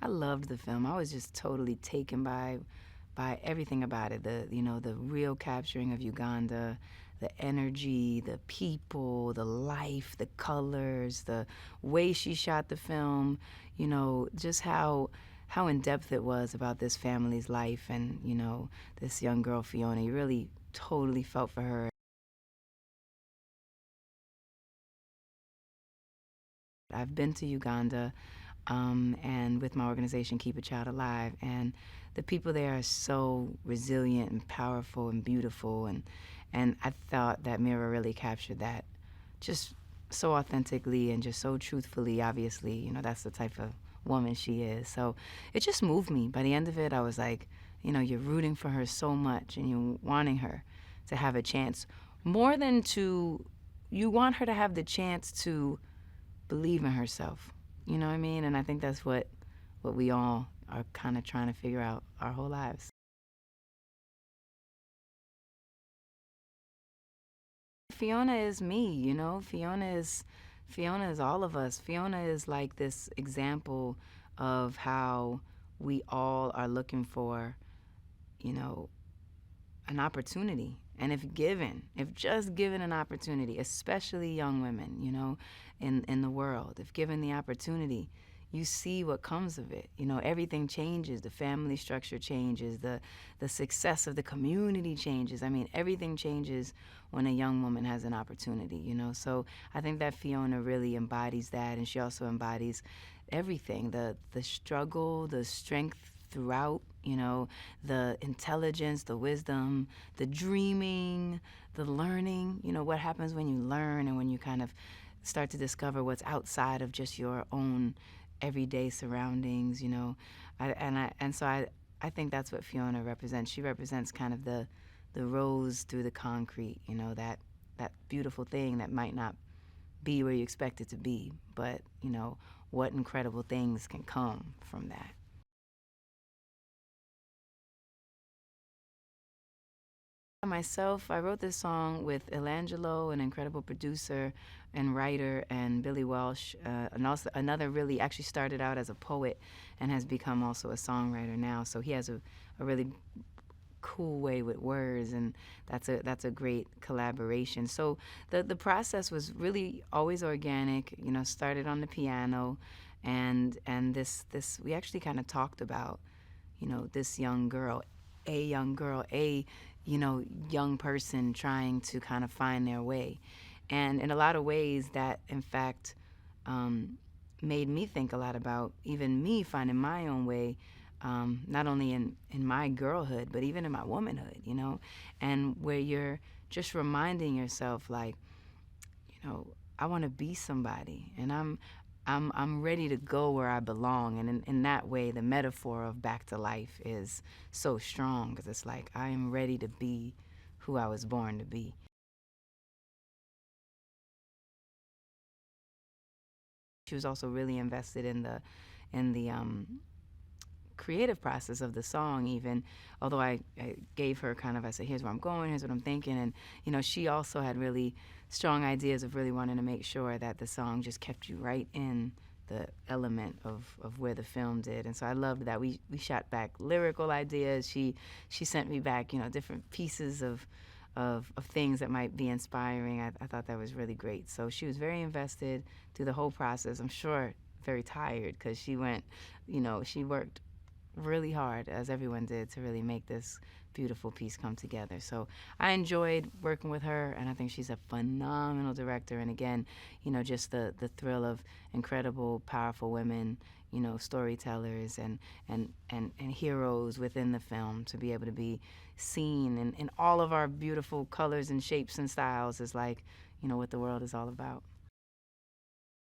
I loved the film. I was just totally taken by everything about it. The real capturing of Uganda, the energy, the people, the life, the colors, the way she shot the film, just how in depth it was about this family's life and, this young girl Fiona. You really totally felt for her. I've been to Uganda, and with my organization Keep a Child Alive, and the people there are so resilient and powerful and beautiful, and I thought that Mira really captured that just so authentically and just so truthfully. Obviously, that's the type of woman she is. So it just moved me. By the end of it, I was like, you're rooting for her so much, and you're wanting her to have a chance more than to, you want her to have the chance to believe in herself. You know what I mean? And I think that's what we all are kind of trying to figure out our whole lives. Fiona is me, Fiona is all of us. Fiona is like this example of how we all are looking for, you know, an opportunity. And if just given an opportunity, especially young women, in the world, if given the opportunity, you see what comes of it. Everything changes. The family structure changes. The success of the community changes. I mean, everything changes when a young woman has an opportunity. So I think that Fiona really embodies that, and she also embodies everything, the struggle, the strength throughout, the intelligence, the wisdom, the dreaming, the learning, what happens when you learn and when you kind of start to discover what's outside of just your own everyday surroundings. I think that's what Fiona represents. She represents kind of the rose through the concrete, that beautiful thing that might not be where you expect it to be, but what incredible things can come from that. Myself, I wrote this song with Elangelo, an incredible producer and writer, and Billy Welsh, and also another really actually started out as a poet and has become also a songwriter now. So he has a really cool way with words, and that's a great collaboration. So the process was really always organic. Started on the piano, and this we actually kind of talked about, this young girl, young person trying to kind of find their way. And in a lot of ways, that in fact made me think a lot about even me finding my own way, not only in my girlhood, but even in my womanhood, and where you're just reminding yourself, like, I want to be somebody, and I'm ready to go where I belong. And in that way, the metaphor of back to life is so strong, because it's like I am ready to be who I was born to be. She was also really invested in the creative process of the song, even although I gave her kind of, I said, here's where I'm going, here's what I'm thinking. And she also had really strong ideas of really wanting to make sure that the song just kept you right in the element of where the film did. And so I loved that we shot back lyrical ideas. She sent me back different pieces of things that might be inspiring. I thought that was really great. So she was very invested through the whole process. I'm sure very tired, because she worked really hard, as everyone did, to really make this beautiful piece come together. So I enjoyed working with her, and I think she's a phenomenal director. And again, just the thrill of incredible, powerful women, storytellers and heroes within the film, to be able to be seen in all of our beautiful colors and shapes and styles is like, what the world is all about.